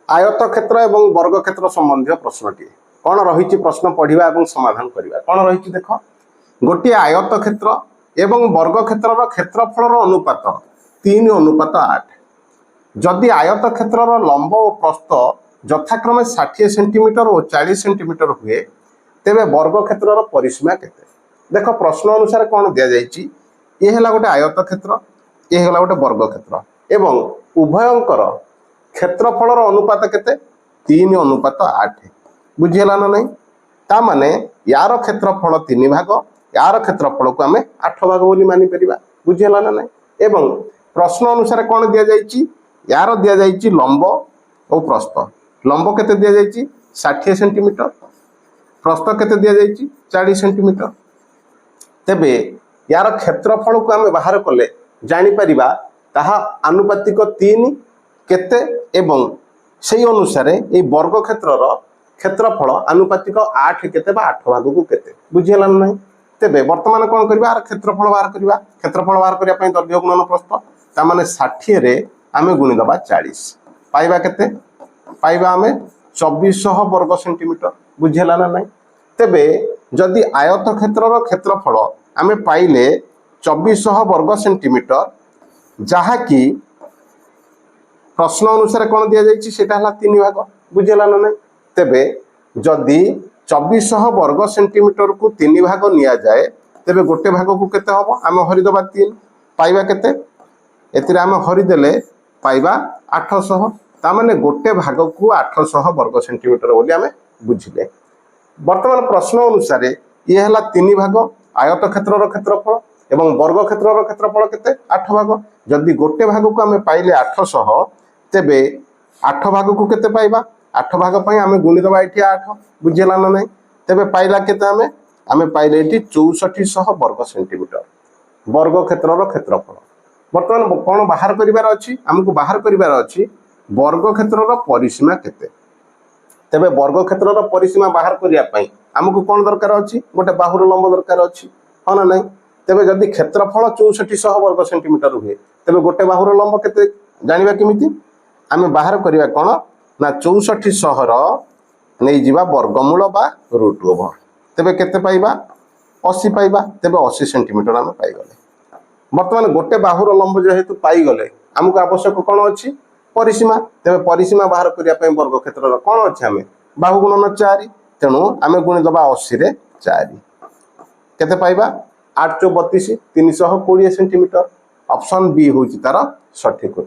आयत क्षेत्र एवं वर्ग क्षेत्र संबंधी प्रश्नटी कौन रही प्रश्न पढ़ा और समाधान करवा कौन रही देख गोटे आयत क्षेत्र एवं वर्ग क्षेत्र क्षेत्रफल अनुपात 3:8 जदि आयत क्षेत्र लंब और प्रस्थ यथाक्रमे 60 सेंटीमीटर और 40 सेंटीमीटर हुए तेरे वर्ग क्षेत्र परिसीमा केते देख प्रश्न अनुसार कौन दि जाइए ये है गोटे आयत क्षेत्र ये है गोटे वर्ग क्षेत्र एवं उभयंकर क्षेत्रफल अनुपात केते 3:8 बुझीगला ना नहीं ता माने यार क्षेत्रफल 3 भाग यार क्षेत्रफल को आम 8 भाग बोली मानि परिबा बुझीगला ना नहीं एवं प्रश्न अनुसार कौन दि जाइए यार दि जाइए लंब और प्रस्थ लंब केते दि जाइए 60 सेंटीमीटर प्रस्थ केते दि जाइए 40 सेंटीमीटर तेबे यार क्षेत्रफल को आम बाहर कले जापर ताहा आनुपातिक 3 केते एवं से अनुसार ये वर्ग क्षेत्र क्षेत्रफल आनुपातिक 8 केते 8 भाग को केते बुझीगला ना तेबे वर्तमान कौन करबा यार क्षेत्रफल बाहर करने दैर्घ्य गुणन प्रस्थ तामाने 60 रे आमे गुणी दबा 40 पाइबा केते पाइबा आमे 2400 वर्ग सेंटीमीटर बुझीगला ना तेबे जदि आयत क्षेत्र क्षेत्रफल आमे पाइले 2400 वर्ग सेंटीमीटर जहाँकि प्रश्न अनुसार कौन दि जाइए सेटा 3 भाग बुझीगला ना तेबे जदि 2400 वर्ग सेंटीमीटर को 3 भाग निया जाए तेबे गोटे भाग को केते हबो आमे हरिदबा 3 पाइबा केते एतिरे आमे हरिदेले पाइबा 800 ता माने गोटे भाग को 800 वर्ग सेंटीमीटर बोली आमे बुझिले वर्तमान प्रश्न अनुसार ये है 3 भाग आयत क्षेत्र क्षेत्रफल एवं वर्ग क्षेत्र क्षेत्रफल केते 8 भाग जदि गोटे भाग को आमे पाइले 800 तेबे 8 भाग को केते पाइबा 8 भाग पई आमे गुणी दबा एठी 8 बुझिला ना नहीं तेबे पाइला केते आमे पाइले एठी 6400 वर्ग सेंटीमीटर वर्ग क्षेत्र क्षेत्रफल वर्तमान कौन बाहर करिवार अछि हमकु बाहर करिवार अछि वर्ग क्षेत्र परिसीमा केते तेबे वर्ग क्षेत्र परिसीमा बाहर करिया पई हमकु कौन दरकार अछि गोटे बाहुर लंब दरकार अछि हाँ ना नहीं तेबे जदि क्षेत्रफल 6400 वर्ग सेंटीमीटर हुए तेबे गोटे बाहुर लंब केते जानिबा केमिति आमे बाहर करिया कोन ना 6400 नहीं जीवा वर्गमूल बा रूट ओवर तेबे केते पाइबा 80 पाइबा तेबे 80 सेंटीमीटर आमे पाई गले वर्तमान गोटे बाहुर लंब जेहेतु पाई गले हमको आवश्यक कौन अच्छी परिसीमा तेबे परिसीमा बाहर करिया पई वर्ग क्षेत्र कौन अच्छे आमे बाहु गुणन 4 तेणु आमे गुणी दबा 80 रे 4 केते पाइबा 8 × 32 320 सेंटीमीटर ऑप्शन बी होची तार सठिक उत्तर।